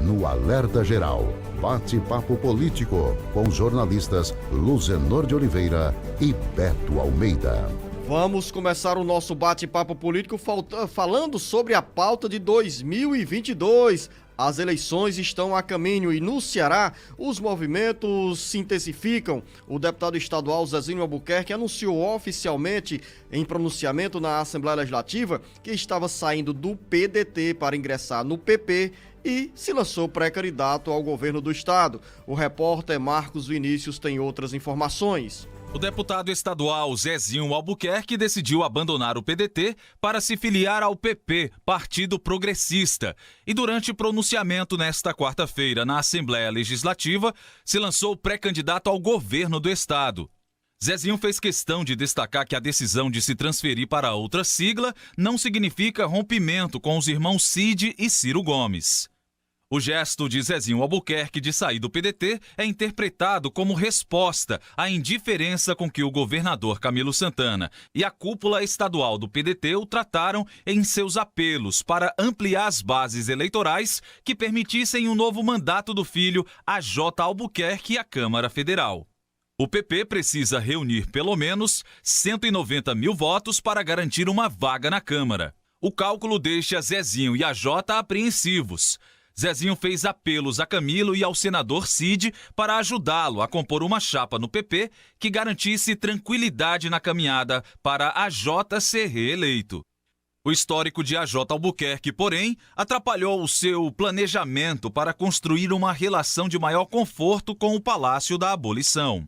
no Alerta Geral. Bate-papo político com os jornalistas Luzenor de Oliveira e Beto Almeida. Vamos começar o nosso bate-papo político falando sobre a pauta de 2022. As eleições estão a caminho e no Ceará os movimentos se intensificam. O deputado estadual Zezinho Albuquerque anunciou oficialmente em pronunciamento na Assembleia Legislativa que estava saindo do PDT para ingressar no PP e se lançou pré-candidato ao governo do estado. O repórter Marcos Vinícius tem outras informações. O deputado estadual Zezinho Albuquerque decidiu abandonar o PDT para se filiar ao PP, Partido Progressista, e durante pronunciamento nesta quarta-feira na Assembleia Legislativa, se lançou pré-candidato ao governo do estado. Zezinho fez questão de destacar que a decisão de se transferir para outra sigla não significa rompimento com os irmãos Cid e Ciro Gomes. O gesto de Zezinho Albuquerque de sair do PDT é interpretado como resposta à indiferença com que o governador Camilo Santana e a cúpula estadual do PDT o trataram em seus apelos para ampliar as bases eleitorais que permitissem um novo mandato do filho AJ Albuquerque à Câmara Federal. O PP precisa reunir pelo menos 190 mil votos para garantir uma vaga na Câmara. O cálculo deixa Zezinho e AJ apreensivos. Zezinho fez apelos a Camilo e ao senador Cid para ajudá-lo a compor uma chapa no PP que garantisse tranquilidade na caminhada para AJ ser reeleito. O histórico de AJ Albuquerque, porém, atrapalhou o seu planejamento para construir uma relação de maior conforto com o Palácio da Abolição.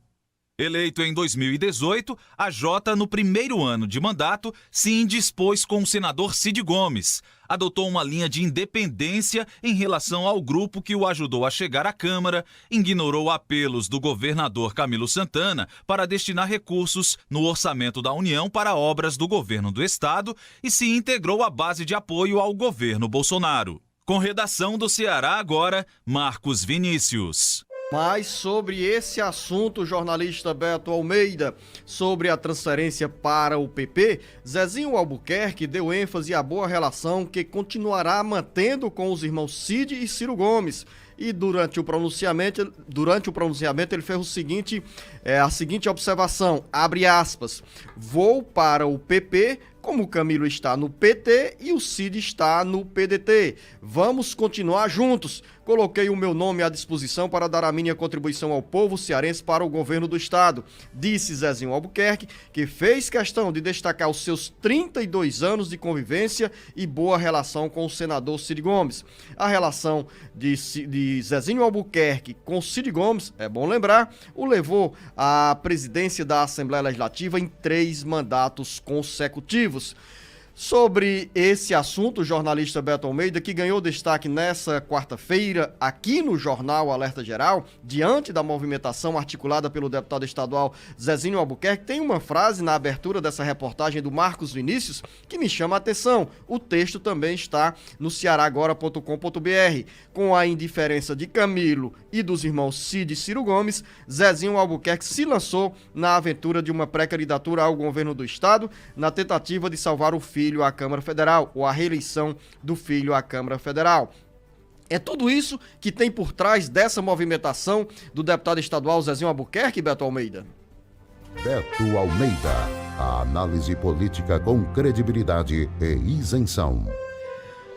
Eleito em 2018, AJ, no primeiro ano de mandato, se indispôs com o senador Cid Gomes. Adotou uma linha de independência em relação ao grupo que o ajudou a chegar à Câmara, ignorou apelos do governador Camilo Santana para destinar recursos no orçamento da União para obras do governo do estado e se integrou à base de apoio ao governo Bolsonaro. Com redação do Ceará agora, Marcos Vinícius. Mas sobre esse assunto, o jornalista Beto Almeida, sobre a transferência para o PP, Zezinho Albuquerque deu ênfase à boa relação que continuará mantendo com os irmãos Cid e Ciro Gomes. E durante o pronunciamento ele fez a seguinte observação, abre aspas, vou para o PP como o Camilo está no PT e o Cid está no PDT. Vamos continuar juntos. Coloquei o meu nome à disposição para dar a minha contribuição ao povo cearense para o governo do estado, disse Zezinho Albuquerque, que fez questão de destacar os seus 32 anos de convivência e boa relação com o senador Cid Gomes. A relação de Zezinho Albuquerque com Cid Gomes, é bom lembrar, o levou à presidência da Assembleia Legislativa em 3 mandatos consecutivos. Sobre esse assunto, o jornalista Beto Almeida, que ganhou destaque nessa quarta-feira aqui no Jornal Alerta Geral, diante da movimentação articulada pelo deputado estadual Zezinho Albuquerque, tem uma frase na abertura dessa reportagem do Marcos Vinícius que me chama a atenção. O texto também está no cearagora.com.br. Com a indiferença de Camilo e dos irmãos Cid e Ciro Gomes, Zezinho Albuquerque se lançou na aventura de uma pré-candidatura ao governo do estado, na tentativa de salvar o filho à Câmara Federal, ou a reeleição do filho à Câmara Federal. É tudo isso que tem por trás dessa movimentação do deputado estadual Zezinho Albuquerque, Beto Almeida? Beto Almeida, a análise política com credibilidade e isenção.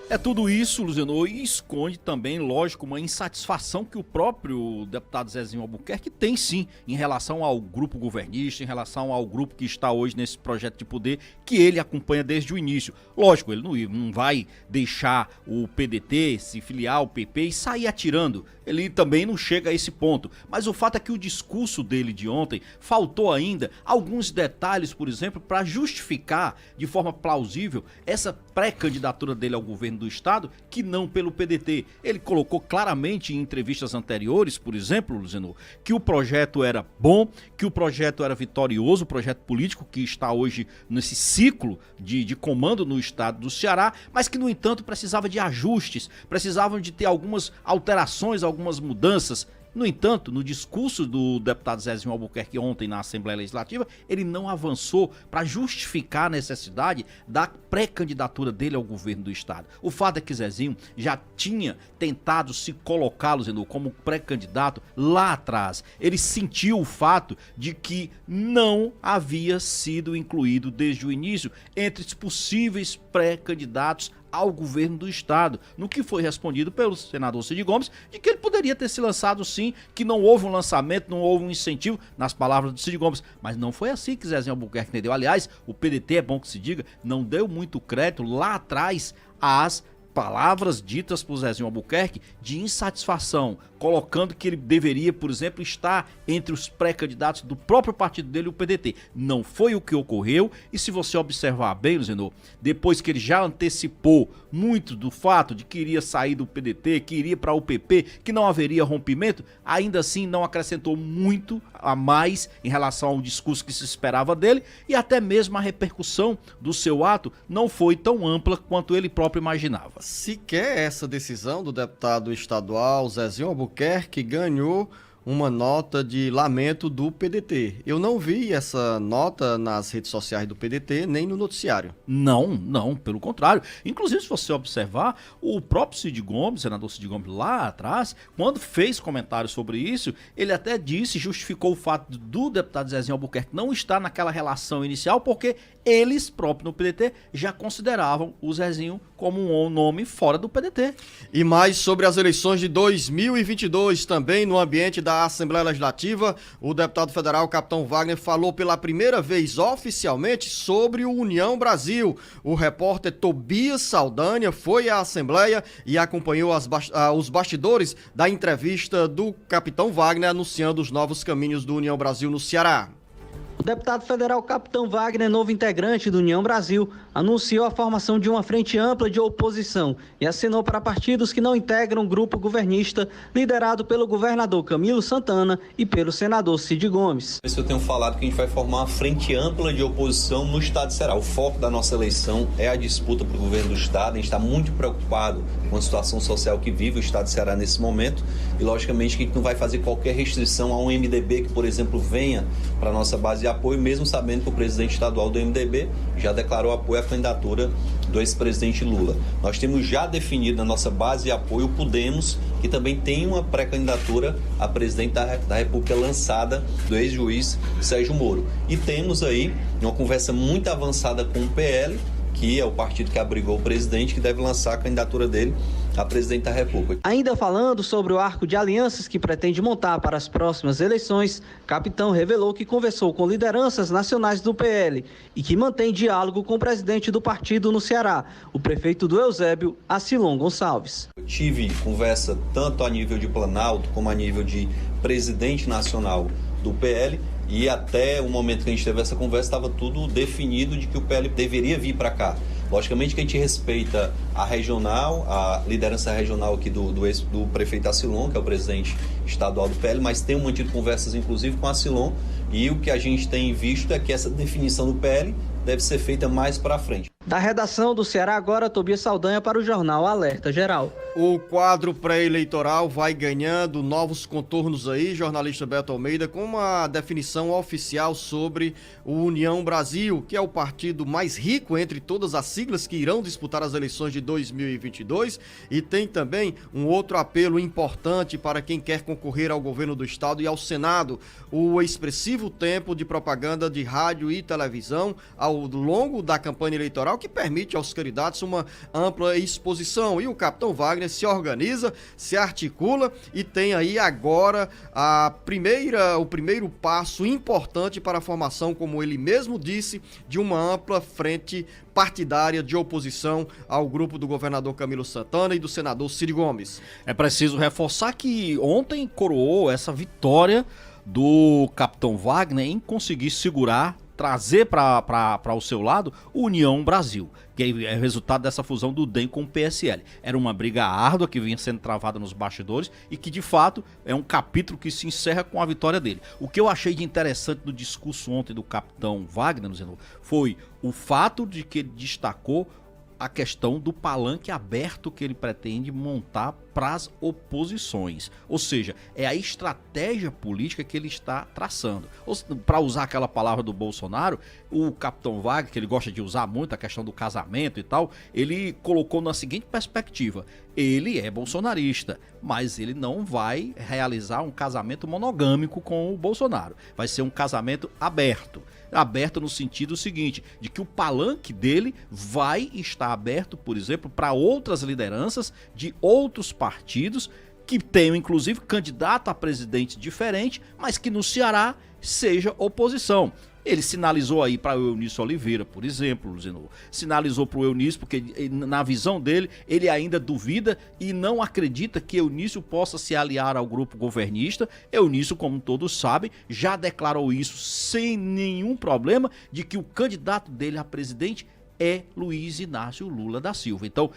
É tudo isso, Luzenor, e esconde também, lógico, uma insatisfação que o próprio deputado Zezinho Albuquerque tem sim em relação ao grupo governista, em relação ao grupo que está hoje nesse projeto de poder que ele acompanha desde o início. Lógico, ele não vai deixar o PDT se filiar ao PP e sair atirando. Ele também não chega a esse ponto. Mas o fato é que o discurso dele de ontem faltou ainda alguns detalhes, por exemplo, para justificar de forma plausível essa pré-candidatura dele ao governo do estado, que não pelo PDT. Ele colocou claramente em entrevistas anteriores, por exemplo, Luzenor, que o projeto era bom, que o projeto era vitorioso, o projeto político que está hoje nesse ciclo de comando no estado do Ceará, mas que, no entanto, precisava de ajustes, precisavam de ter algumas alterações, algumas mudanças. No entanto, no discurso do deputado Zezinho Albuquerque ontem na Assembleia Legislativa, ele não avançou para justificar a necessidade da pré-candidatura dele ao governo do estado. O fato é que Zezinho já tinha tentado se colocá-lo como pré-candidato lá atrás. Ele sentiu o fato de que não havia sido incluído desde o início entre os possíveis pré-candidatos ao governo do estado, no que foi respondido pelo senador Cid Gomes, de que ele poderia ter se lançado sim, que não houve um lançamento, não houve um incentivo, nas palavras do Cid Gomes, mas não foi assim que Zezinho Albuquerque entendeu. Aliás, o PDT, é bom que se diga, não deu muito crédito lá atrás às palavras ditas por Zezinho Albuquerque de insatisfação, colocando que ele deveria, por exemplo, estar entre os pré-candidatos do próprio partido dele, o PDT. Não foi o que ocorreu, e se você observar bem, Luzenor, depois que ele já antecipou muito do fato de que iria sair do PDT, que iria para o PP, que não haveria rompimento, ainda assim não acrescentou muito a mais em relação ao discurso que se esperava dele, e até mesmo a repercussão do seu ato não foi tão ampla quanto ele próprio imaginava. Sequer essa decisão do deputado estadual Zezinho Albuquerque ganhou uma nota de lamento do PDT. Eu não vi essa nota nas redes sociais do PDT, nem no noticiário. Não, pelo contrário. Inclusive, se você observar, o próprio Cid Gomes, senador Cid Gomes, lá atrás, quando fez comentários sobre isso, ele até disse, justificou o fato do deputado Zezinho Albuquerque não estar naquela relação inicial, porque eles próprios no PDT já consideravam o Zezinho como um nome fora do PDT. E mais sobre as eleições de 2022, também no ambiente da Assembleia Legislativa, o deputado federal Capitão Wagner falou pela primeira vez oficialmente sobre o União Brasil. O repórter Tobias Saldanha foi à Assembleia e acompanhou os bastidores da entrevista do Capitão Wagner anunciando os novos caminhos do União Brasil no Ceará. O deputado federal Capitão Wagner, novo integrante do União Brasil, anunciou a formação de uma frente ampla de oposição e acenou para partidos que não integram o grupo governista liderado pelo governador Camilo Santana e pelo senador Cid Gomes. Eu tenho falado que a gente vai formar uma frente ampla de oposição no estado de Ceará. O foco da nossa eleição é a disputa para o governo do estado. A gente está muito preocupado com a situação social que vive o estado de Ceará nesse momento e, logicamente, que a gente não vai fazer qualquer restrição a um MDB que, por exemplo, venha para a nossa base de apoio, mesmo sabendo que o presidente estadual do MDB já declarou apoio à candidatura do ex-presidente Lula. Nós temos já definido na nossa base de apoio o Podemos, que também tem uma pré-candidatura a presidente da República lançada do ex-juiz Sérgio Moro. E temos aí uma conversa muito avançada com o PL, que é o partido que abrigou o presidente, que deve lançar a candidatura dele a presidente da República. Ainda falando sobre o arco de alianças que pretende montar para as próximas eleições, Capitão revelou que conversou com lideranças nacionais do PL e que mantém diálogo com o presidente do partido no Ceará, o prefeito do Eusébio, Acilon Gonçalves. Eu tive conversa tanto a nível de Planalto como a nível de presidente nacional do PL, e até o momento que a gente teve essa conversa estava tudo definido de que o PL deveria vir para cá. Logicamente que a gente respeita a regional, a liderança regional aqui do prefeito Acilon, que é o presidente estadual do PL, mas tem mantido conversas inclusive com a Acilon, e o que a gente tem visto é que essa definição do PL deve ser feita mais para frente. Da redação do Ceará agora, Tobias Saldanha para o jornal Alerta Geral. O quadro pré-eleitoral vai ganhando novos contornos aí, jornalista Beto Almeida, com uma definição oficial sobre o União Brasil, que é o partido mais rico entre todas as siglas que irão disputar as eleições de 2022, e tem também um outro apelo importante para quem quer concorrer ao governo do estado e ao Senado: o expressivo tempo de propaganda de rádio e televisão ao longo da campanha eleitoral, que permite aos candidatos uma ampla exposição. E o Capitão Wagner se organiza, se articula e tem aí agora o primeiro passo importante para a formação, como ele mesmo disse, de uma ampla frente partidária de oposição ao grupo do governador Camilo Santana e do senador Cid Gomes. É preciso reforçar que ontem coroou essa vitória do Capitão Wagner em conseguir segurar, trazer para o seu lado o União Brasil, que é resultado dessa fusão do DEM com o PSL. Era uma briga árdua que vinha sendo travada nos bastidores e que, de fato, é um capítulo que se encerra com a vitória dele. O que eu achei de interessante no discurso ontem do Capitão Wagner, foi o fato de que ele destacou a questão do palanque aberto que ele pretende montar para as oposições. Ou seja, é a estratégia política que ele está traçando. Para usar aquela palavra do Bolsonaro, o capitão Wagner, que ele gosta de usar muito, a questão do casamento e tal, ele colocou na seguinte perspectiva: ele é bolsonarista, mas ele não vai realizar um casamento monogâmico com o Bolsonaro. Vai ser um casamento aberto. Aberto no sentido seguinte, de que o palanque dele vai estar aberto, por exemplo, para outras lideranças de outros partidos que tenham, inclusive, candidato a presidente diferente, mas que no Ceará seja oposição. Ele sinalizou aí para o Eunício Oliveira, por exemplo, Luziano. Sinalizou para o Eunício porque, na visão dele, ele ainda duvida e não acredita que Eunício possa se aliar ao grupo governista. Eunício, como todos sabem, já declarou isso sem nenhum problema, de que o candidato dele a presidente é Luiz Inácio Lula da Silva. Então,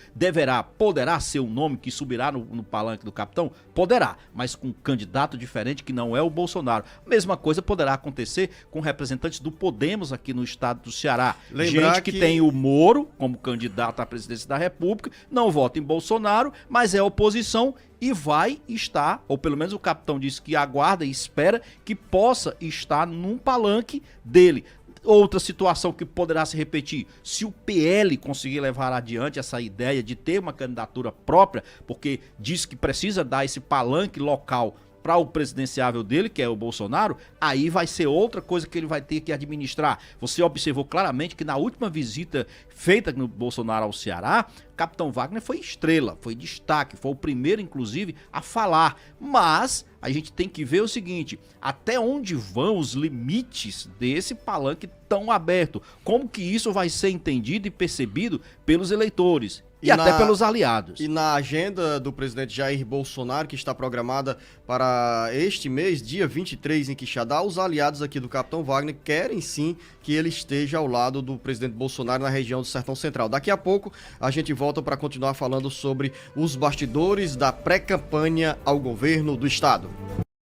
poderá ser um nome que subirá no palanque do capitão? Poderá, mas com um candidato diferente que não é o Bolsonaro. Mesma coisa poderá acontecer com representantes do Podemos aqui no estado do Ceará. Gente que tem o Moro como candidato à presidência da República, não vota em Bolsonaro, mas é oposição e vai estar, ou pelo menos o capitão disse que aguarda e espera que possa estar num palanque dele. Outra situação que poderá se repetir, se o PL conseguir levar adiante essa ideia de ter uma candidatura própria, porque diz que precisa dar esse palanque local para o presidenciável dele, que é o Bolsonaro, aí vai ser outra coisa que ele vai ter que administrar. Você observou claramente que na última visita feita no Bolsonaro ao Ceará, capitão Wagner foi estrela, foi destaque, foi o primeiro, inclusive, a falar. Mas a gente tem que ver o seguinte: até onde vão os limites desse palanque tão aberto? Como que isso vai ser entendido e percebido pelos eleitores? E até pelos aliados. E na agenda do presidente Jair Bolsonaro, que está programada para este mês, dia 23, em Quixadá, os aliados aqui do capitão Wagner querem sim que ele esteja ao lado do presidente Bolsonaro na região do Sertão Central. Daqui a pouco a gente volta para continuar falando sobre os bastidores da pré-campanha ao governo do estado.